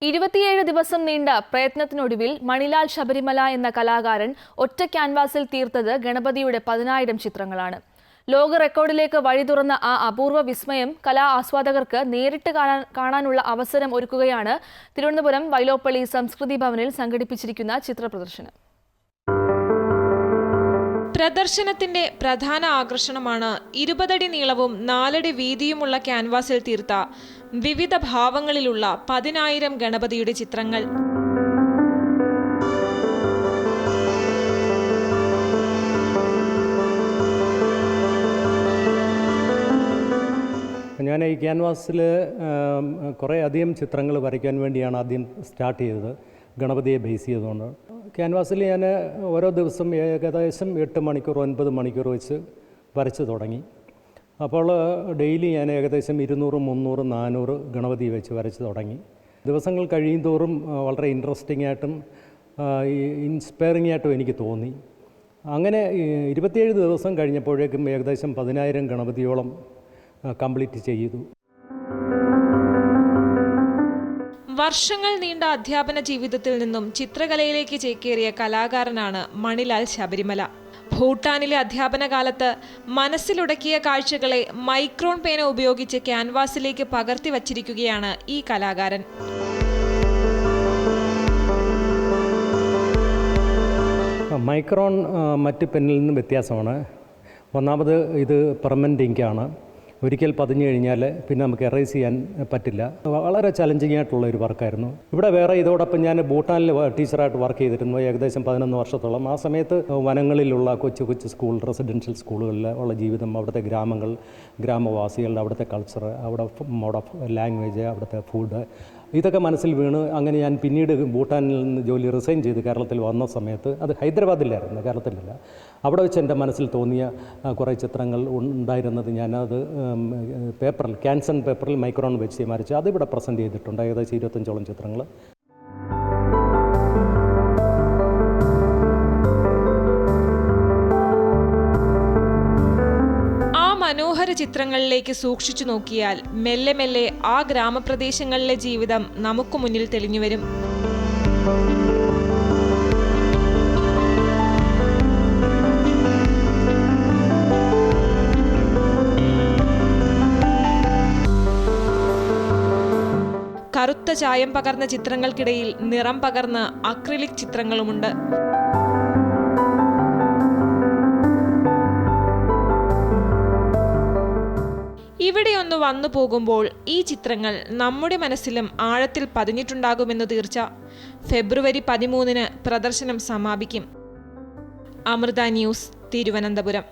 27 ദിവസം നീണ്ട പ്രയത്നത്തിനൊടുവിൽ മണിലാൽ ശബരിമല എന്ന കലാകാരൻ ഒറ്റ ക്യാൻവാസിൽ തീർത്തത് ഗണപതിയുടെ 10,000 ചിത്രങ്ങളാണ്. ലോക റെക്കോർഡിലേക്ക് വഴി തുറന്ന ആ അപൂർവ വിസ്മയം കലാ ആസ്വാദകർക്ക് നേരിട്ട് കാണാനുള്ള അവസരം ഒരുക്കുകയാണ് തിരുവനന്തപുരം വൈലോപ്പള്ളി സംസ്കൃതി ഭവനിൽ സംഘടിപ്പിച്ചിരിക്കുന്ന ചിത്രപ്രദർശനം. പ്രദർശനത്തിന്റെ പ്രധാന ആകർഷണമാണ് 20 അടി നീളവും 4 അടി വീതിയുമുള്ള ക്യാൻവാസിൽ തീർത്ത വിവിധ ഭാവങ്ങളിലുള്ള 10,000 ഗണപതിയുടെ ചിത്രങ്ങൾ. ഞാൻ ഈ ക്യാൻവാസിൽ കുറേ അധികം ചിത്രങ്ങൾ വരയ്ക്കാൻ വേണ്ടിയാണ് ആദ്യം സ്റ്റാർട്ട് ചെയ്തത്, ഗണപതിയെ ബേസ് ചെയ്തുകൊണ്ട്. ക്യാൻവാസിൽ ഞാൻ ഓരോ ദിവസം ഏകദേശം 8 മണിക്കൂർ 9 മണിക്കൂർ വെച്ച് വരച്ച് തുടങ്ങി. അപ്പോൾ ഡെയിലി ഞാൻ ഏകദേശം 200, 300, 400 ഗണപതി വെച്ച് വരച്ച് തുടങ്ങി. ദിവസങ്ങൾ കഴിയുന്തോറും വളരെ ഇൻട്രസ്റ്റിംഗ് ആയിട്ടും ഇൻസ്പയറിംഗ് ആയിട്ടും എനിക്ക് തോന്നി. അങ്ങനെ 27 ദിവസം കഴിഞ്ഞപ്പോഴേക്കും ഏകദേശം 10,000 ഗണപതിയോളം കംപ്ലീറ്റ് ചെയ്തു. വർഷങ്ങൾ നീണ്ട അധ്യാപന ജീവിതത്തിൽ നിന്നും ചിത്രകലയിലേക്ക് ചേക്കേറിയ കലാകാരനാണ് മണിലാൽ ശബരിമല. ഭൂട്ടാനിലെ അധ്യാപന കാലത്ത് മനസ്സിലുടക്കിയ കാഴ്ചകളെ മൈക്രോൺ പേന ഉപയോഗിച്ച് ക്യാൻവാസിലേക്ക് പകർത്തി വച്ചിരിക്കുകയാണ് ഈ കലാകാരൻ. മൈക്രോൺ മറ്റ് പെന്നിൽ നിന്നും വ്യത്യാസമാണ്. ഒന്നാമത് ഇത് പെർമനൻ്റ് ഇങ്കാണ്. ഒരിക്കൽ പതിഞ്ഞു കഴിഞ്ഞാൽ പിന്നെ നമുക്ക് എറേസ് ചെയ്യാൻ പറ്റില്ല. വളരെ ചലഞ്ചിങ് ആയിട്ടുള്ള ഒരു വർക്കായിരുന്നു. ഇവിടെ വേറെ ഇതോടൊപ്പം ഞാൻ ഭൂട്ടാനിൽ ടീച്ചറായിട്ട് വർക്ക് ചെയ്തിരുന്നു ഏകദേശം 11 വർഷത്തോളം. ആ സമയത്ത് വനങ്ങളിലുള്ള കൊച്ചു കൊച്ചു സ്കൂൾ, റെസിഡൻഷ്യൽ സ്കൂളുകളിൽ ഉള്ള ജീവിതം, അവിടുത്തെ ഗ്രാമങ്ങൾ, ഗ്രാമവാസികളുടെ അവിടുത്തെ കൾച്ചർ, അവിടെ മോഡ് ഓഫ് ലാംഗ്വേജ്, അവിടുത്തെ ഫുഡ്, ഇതൊക്കെ മനസ്സിൽ വീണ് അങ്ങനെ ഞാൻ പിന്നീട് ഭൂട്ടാനിൽ നിന്ന് ജോലി റിസൈൻ ചെയ്ത് കേരളത്തിൽ വന്ന സമയത്ത്, അത് ഹൈദരാബാദിലായിരുന്നു, കേരളത്തിലല്ല, അവിടെ വെച്ച് എൻ്റെ മനസ്സിൽ തോന്നിയ കുറേ ചിത്രങ്ങൾ ഉണ്ടായിരുന്നത് ഞാനത് പേപ്പറിൽ, ക്യാൻസൺ പേപ്പറിൽ മൈക്രോൺ വെച്ച് വരച്ച് അതിവിടെ പ്രസൻറ്റ് ചെയ്തിട്ടുണ്ട്. ഏകദേശം 25ഓളം ചിത്രങ്ങൾ. മനോഹര ചിത്രങ്ങളിലേക്ക് സൂക്ഷിച്ചു നോക്കിയാൽ മെല്ലെ മെല്ലെ ആ ഗ്രാമപ്രദേശങ്ങളിലെ ജീവിതം നമുക്ക് മുന്നിൽ തെളിഞ്ഞുവരും. കറുത്ത ചായം പകർന്ന ചിത്രങ്ങൾക്കിടയിൽ നിറം പകർന്ന അക്രിലിക് ചിത്രങ്ങളുമുണ്ട്. ഇവിടെയൊന്ന് വന്നു പോകുമ്പോൾ ഈ ചിത്രങ്ങൾ നമ്മുടെ മനസ്സിലും ആഴത്തിൽ പതിഞ്ഞിട്ടുണ്ടാകുമെന്ന് തീർച്ച. ഫെബ്രുവരി 13 പ്രദർശനം സമാപിക്കും. അമൃത ന്യൂസ്, തിരുവനന്തപുരം.